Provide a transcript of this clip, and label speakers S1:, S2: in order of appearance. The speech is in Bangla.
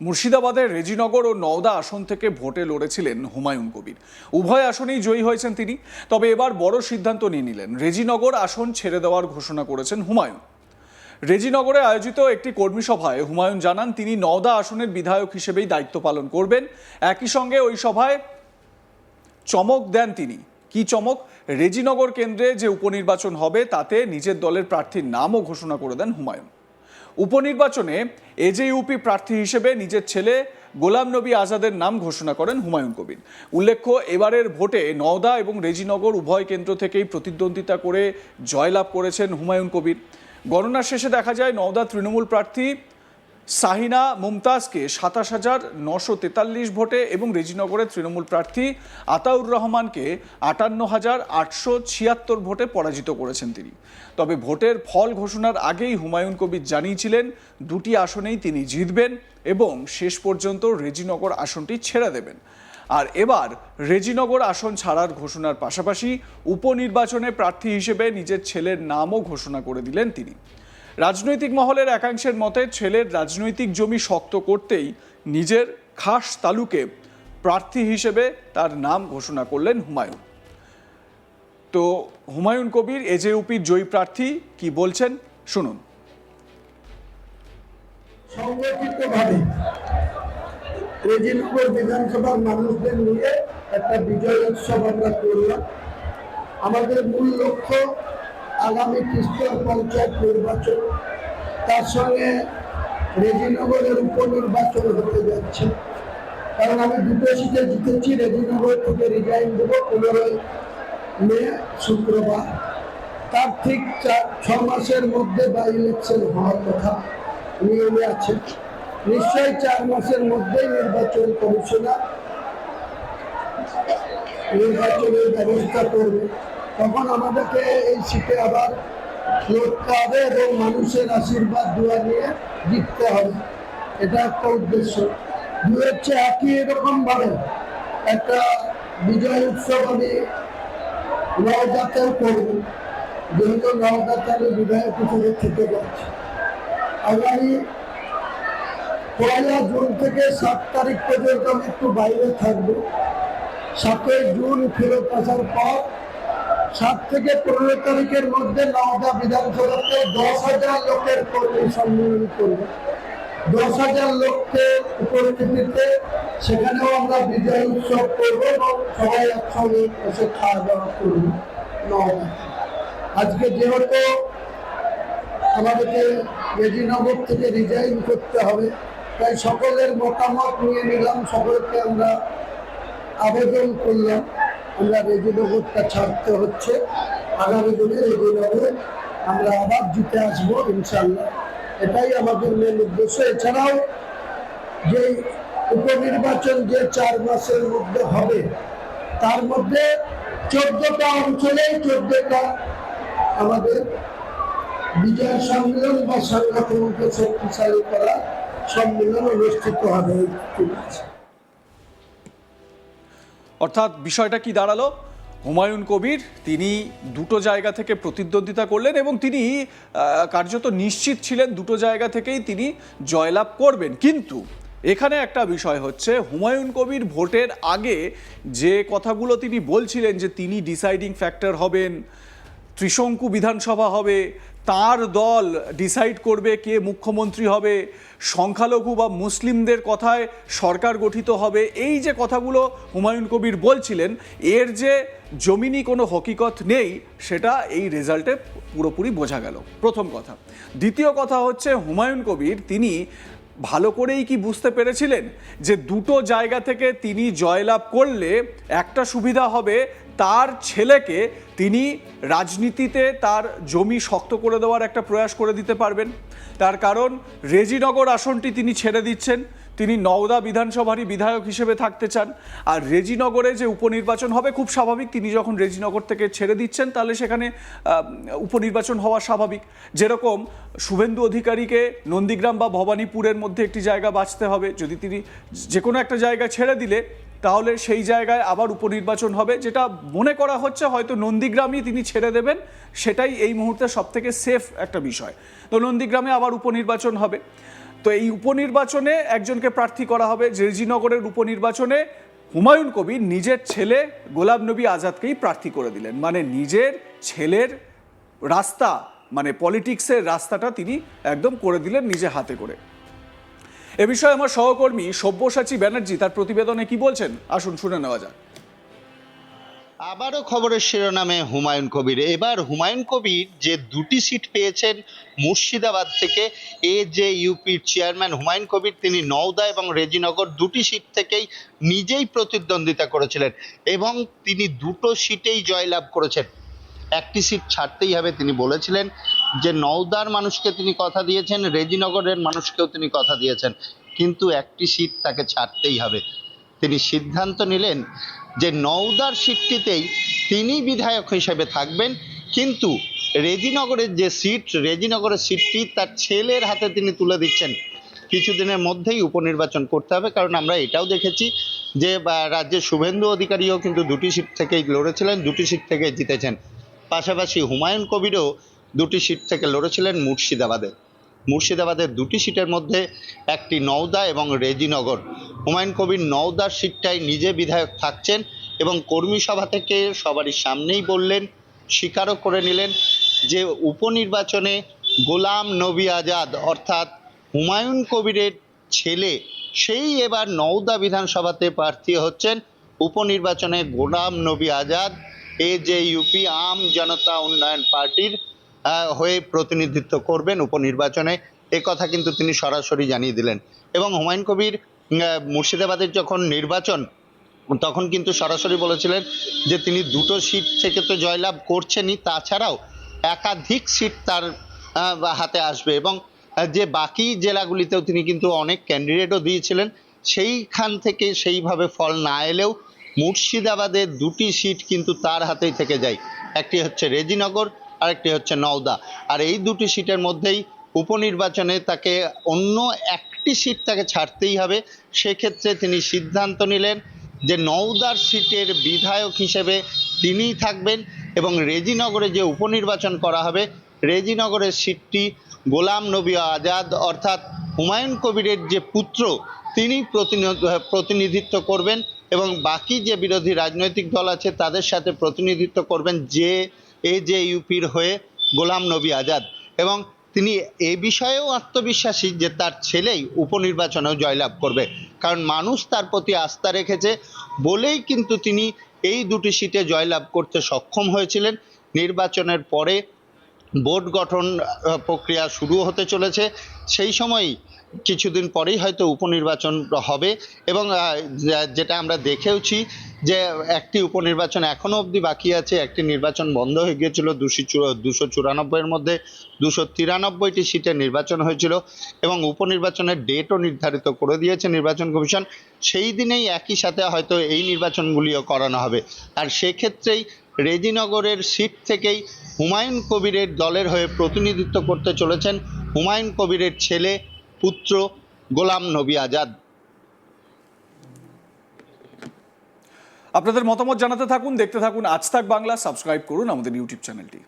S1: মুর্শিদাবাদের রেজিনগর ও নওদা আসন থেকে ভোটে লড়েছিলেন হুমায়ুন কবির। উভয় আসনেই জয়ী হয়েছেন তিনি। তবে এবার বড় সিদ্ধান্ত নিয়ে নিলেন। রেজিনগর আসন ছেড়ে দেওয়ার ঘোষণা করেছেন হুমায়ুন। রেজিনগরে আয়োজিত একটি কর্মী সভায় হুমায়ুন জানান তিনি নওদা আসনের বিধায়ক হিসেবেই দায়িত্ব পালন করবেন। একই সঙ্গে ওই সভায় চমক দেন তিনি। কি চমক? রেজিনগর কেন্দ্রে যে উপনির্বাচন হবে তাতে নিজের দলের প্রার্থীর নামও ঘোষণা করে দেন হুমায়ুন। উপনির্বাচনে এজেইউপি প্রার্থী হিসেবে নিজের ছেলে গোলাম নবী আজাদের নাম ঘোষণা করেন হুমায়ুন কবির। উল্লেখ্য, এবারের ভোটে নওদা এবং রেজিনগর উভয় কেন্দ্র থেকেই প্রতিদ্বন্দ্বিতা করে জয়লাভ করেছেন হুমায়ুন কবির। গণনা শেষে দেখা যায় নওদা তৃণমূল প্রার্থী সাহিনা মুমতাজকে ২৭,৯৪৩ ভোটে এবং রেজিনগরের তৃণমূল প্রার্থী আতাউর রহমানকে ৫৮,৮৭৬ ভোটে পরাজিত করেছেন তিনি। তবে ভোটের ফল ঘোষণার আগেই হুমায়ুন কবির জানিয়েছিলেন দুটি আসনেই তিনি জিতবেন এবং শেষ পর্যন্ত রেজিনগর আসনটি ছেড়ে দেবেন। আর এবার রেজিনগর আসন ছাড়ার ঘোষণার পাশাপাশি উপনির্বাচনে প্রার্থী হিসেবে নিজের ছেলের নামও ঘোষণা করে দিলেন তিনি। রাজনৈতিক মহলের একাংশের মতে ছেলের রাজনৈতিক জমি শক্ত করতেই নিজের খাস তালুকে প্রার্থী হিসেবে তার নাম ঘোষণা করলেন হুমায়ুন। তো হুমায়ুন কবির এজেইউপির জয়ী প্রার্থী কি বলছেন শুনুন।
S2: সংগঠিতভাবে রেজিনগর বিধানসভার মানুষদের নিয়ে একটা বিজয় উৎসব আমরা করলাম। আমাদের মূল লক্ষ্য আগামী ত্রিস্তর পঞ্চায়েত নির্বাচন, তার সঙ্গে রেজিনগরের উপনির্বাচন হতে যাচ্ছে। কারণ আমি দুটো সিটে জিতেছি, রেজিনগর থেকে রিজাইন দেবো 15 মে শুক্রবার। তার ঠিক 6 মাসের মধ্যে বাই ইলেকশন হওয়ার কথা নিয়মে আছে। নিশ্চয়ই 4 মাসের মধ্যেই নির্বাচন কমিশনার নির্বাচনের ব্যবস্থা করবে। তখন আমাদেরকে এই সিটে আবার লড়তে হবে এবং মানুষের আশীর্বাদ দোয়া নিয়ে জিততে হবে। এটা একটা উদ্দেশ্য। দুয়ের চেয়ে একই রকম ভাবে একটা বিজয় উৎসব আমি নওদাতেও করব, যেহেতু নওদাতে আমি বিধায়ক হিসেবে থেকে যাচ্ছি। আগামী 1 জুন থেকে 7 তারিখ পর্যন্ত আমি একটু বাইরে থাকবো। 7 জুন ফেরত আসার পর 7 থেকে 15 তারিখের মধ্যে নওদা বিধানসভাতে 10,000 লোকের কর্মী সম্মেলন করব। 10,000 লোকের উপস্থিতিতে সেখানেও আমরা বিজয় উৎসব করবো এবং সবাই একসঙ্গে এসে খাওয়া দাওয়া করব নওদা। আজকে যেহেতু আমাদেরকে রেজিনগর থেকে রিজাইন করতে হবে, তাই সকলের মতামত নিয়ে নিলাম। সকলকে আমরা আবেদন করলাম, আমরা রেজিনগরটা ছাড়তে হচ্ছে। আগামী দিনে রেজিনগরে আমরা আবার জিতে আসবো ইনশাল্লাহ। এটাই আমাদের মেন উদ্দেশ্য। এছাড়াও যে উপনির্বাচন যে 4 মাসের মধ্যে হবে, তার মধ্যে 14টা অঞ্চলেই 14টা আমাদের বিজয় সম্মেলন বা সংগঠনকে শক্তিশালী করা সম্মেলন অনুষ্ঠিত হবে।
S1: অর্থাৎ বিষয়টা কি দাঁড়ালো? হুমায়ুন কবির তিনি দুটো জায়গা থেকে প্রতিদ্বন্দ্বিতা করলেন এবং তিনি কার্যত নিশ্চিত ছিলেন দুটো জায়গা থেকেই তিনি জয়লাভ করবেন। কিন্তু এখানে একটা বিষয় হচ্ছে, হুমায়ুন কবির ভোটের আগে যে কথাগুলো তিনি বলছিলেন যে তিনি ডিসাইডিং ফ্যাক্টর হবেন, ত্রিশঙ্কু বিধানসভা হবে, তার দল ডিসাইড করবে কে মুখ্যমন্ত্রী হবে, সংখ্যালঘু বা মুসলিমদের কথায় সরকার গঠিত হবে, এই যে কথাগুলো হুমায়ুন কবির বলছিলেন, এর যে জমিনি কোনো হকিকত নেই সেটা এই রেজাল্টে পুরোপুরি বোঝা গেল। প্রথম কথা। দ্বিতীয় কথা হচ্ছে, হুমায়ুন কবির তিনি ভালো করেই কি বুঝতে পেরেছিলেন যে দুটো জায়গা থেকে তিনি জয়লাভ করলে একটা সুবিধা হবে, তার ছেলেকে তিনি রাজনীতিতে তার জমি শক্ত করে দেওয়ার একটা প্রয়াস করে দিতে পারবেন। তার কারণ রেজিনগর আসনটি তিনি ছেড়ে দিচ্ছেন, তিনি নওদা বিধানসভারই বিধায়ক হিসেবে থাকতে চান। আর রেজিনগরে যে উপনির্বাচন হবে খুব স্বাভাবিক, তিনি যখন রেজিনগর থেকে ছেড়ে দিচ্ছেন তাহলে সেখানে উপনির্বাচন হওয়া স্বাভাবিক। যেরকম শুভেন্দু অধিকারীকে নন্দীগ্রাম বা ভবানীপুরের মধ্যে একটি জায়গা বাঁচতে হবে, যদি তিনি যে কোনো একটা জায়গা ছেড়ে দিলে তাহলে সেই জায়গায় আবার উপনির্বাচন হবে, যেটা মনে করা হচ্ছে হয়তো নন্দীগ্রামই তিনি ছেড়ে দেবেন, সেটাই এই মুহূর্তে সবথেকে সেফ একটা বিষয়। তো নন্দীগ্রামে আবার উপনির্বাচন হবে। তো এই উপনির্বাচনে একজনকে প্রার্থী করা হবে। রেজিনগরের উপনির্বাচনে হুমায়ুন কবির নিজের ছেলে গোলাম নবী আজাদকেই প্রার্থী করে দিলেন, মানে নিজের ছেলের রাস্তা, মানে পলিটিক্সের রাস্তাটা তিনি একদম করে দিলেন নিজে হাতে করে। এ বিষয়ে আমার সহকর্মী সব্যসাচী ব্যানার্জি তার প্রতিবেদনে কি বলছেন, আসুন শুনে নেওয়া যাক।
S3: আবারও খবরের শিরোনামে হুমায়ুন কবির। এবার হুমায়ুন কবির যে দুটি সিট পেয়েছেন মুর্শিদাবাদ থেকে, যে ইউপির চেয়ারম্যান হুমায়ুন কবির তিনি নওদা এবং রেজিনগর দুটি সিট থেকেই নিজেই প্রতিদ্বন্দ্বিতা করেছিলেন এবং তিনি দুটো সিটেই জয়লাভ করেছেন। একটি সিট ছাড়তেই হবে তিনি বলেছিলেন, যে নওদার মানুষকে তিনি কথা দিয়েছেন, রেজিনগরের মানুষকেও তিনি কথা দিয়েছেন, কিন্তু একটি সিট তাকে ছাড়তেই হবে। তিনি সিদ্ধান্ত নিলেন যে নওদার সিটটিতেই তিনি বিধায়ক হিসেবে থাকবেন, কিন্তু রেজিনগরের যে সিট, রেজিনগরের সিটটি তার ছেলের হাতে তিনি তুলে দিচ্ছেন। কিছুদিনের মধ্যেই উপনির্বাচন করতে হবে, কারণ আমরা এটাও দেখেছি যে রাজ্যের শুভেন্দু অধিকারীও কিন্তু দুটি সিট থেকেই লড়েছিলেন, দুটি সিট থেকে জিতেছেন। পাশাপাশি হুমায়ুন কবিরও দুটি সিট থেকে লড়েছিলেন মুর্শিদাবাদের দুটি সিটের মধ্যে একটি নওদা এবং রেজিনগর। হুমায়ুন কবির নওদার সিটটায় নিজে বিধায়ক থাকছেন এবং কর্মী সভা থেকে সবারই সামনেই বললেন, স্বীকারও করে নিলেন যে উপনির্বাচনে গোলাম নবী আজাদ অর্থাৎ হুমায়ুন কবিরের ছেলে, সেই এবার নওদা বিধানসভাতে প্রার্থী হচ্ছেন। উপনির্বাচনে গোলাম নবী আজাদ যে ইউপি আম জনতা উন্নয়ন পার্টির হয়ে প্রতিনিধিত্ব করবেন উপনির্বাচনে, এ কথা কিন্তু তিনি সরাসরি জানিয়ে দিলেন। এবং হুমায়ুন কবির মুর্শিদাবাদের যখন নির্বাচন, তখন কিন্তু সরাসরি বলেছিলেন যে তিনি দুটো সিট থেকে তো জয়লাভ করছেনই, তাছাড়াও একাধিক সিট তার হাতে আসবে এবং যে বাকি জেলাগুলিতেও তিনি কিন্তু অনেক ক্যান্ডিডেটও দিয়েছিলেন, সেইখান থেকে সেইভাবে ফল না এলেও মুর্শিদাবাদের দুটি সিট কিন্তু তার হাতেই থেকে যায়। একটি হচ্ছে রেজিনগর, আরেকটি হচ্ছে নওদা। আর এই দুটি সিটের মধ্যেই উপনির্বাচনে তাকে অন্য একটি সিট তাকে ছাড়তেই হবে। সেক্ষেত্রে তিনি সিদ্ধান্ত নিলেন যে নওদার সিটের বিধায়ক হিসেবে তিনিই থাকবেন এবং রেজিনগরে যে উপনির্বাচন করা হবে, রেজিনগরের সিটটি গোলাম নবী আজাদ অর্থাৎ হুমায়ুন কবিরের যে পুত্র, তিনি প্রতিনিধিত্ব করবেন এবং বাকি যে বিরোধী রাজনৈতিক দল আছে তাদের সাথে প্রতিনিধিত্ব করবেন যে ইউপির হয়ে গোলাম নবী আজাদ। এবং তিনি এ বিষয়েও আত্মবিশ্বাসী যে তার ছেলেই উপনির্বাচনেও জয়লাভ করবে, কারণ মানুষ তার প্রতি আস্থা রেখেছে বলেই কিন্তু তিনি এই দুটি সিটে জয়লাভ করতে সক্ষম হয়েছিলেন। নির্বাচনের পরে বোর্ড গঠন প্রক্রিয়া শুরু হতে চলেছে, সেই সময়ই কিছুদিন পরেই হয়তো উপনির্বাচন হবে এবং যেটা আমরা দেখেওছি যে একটি উপনির্বাচন এখনো অবধি বাকি আছে। একটি নির্বাচন বন্ধ হয়ে গিয়েছিল, 294-এর মধ্যে 293টি সিটে নির্বাচন হয়েছিল এবং উপনির্বাচনের ডেটও নির্ধারিত করে দিয়েছে নির্বাচন কমিশন। সেই দিনেই একই সাথে হয়তো এই নির্বাচনগুলিও করানো হবে। আর সেক্ষেত্রেই রেজিনগরের সিট থেকেই হুমায়ুন কবিরের দলের হয়ে প্রতিনিধিত্ব করতে চলেছেন হুমায়ুন কবিরের ছেলে পুত্র গোলাম নবী আজাদ।
S1: আপনাদের মতামত জানাতে থাকুন, দেখতে থাকুন আজ তাক বাংলা, সাবস্ক্রাইব করুন আমাদের ইউটিউব চ্যানেলটি।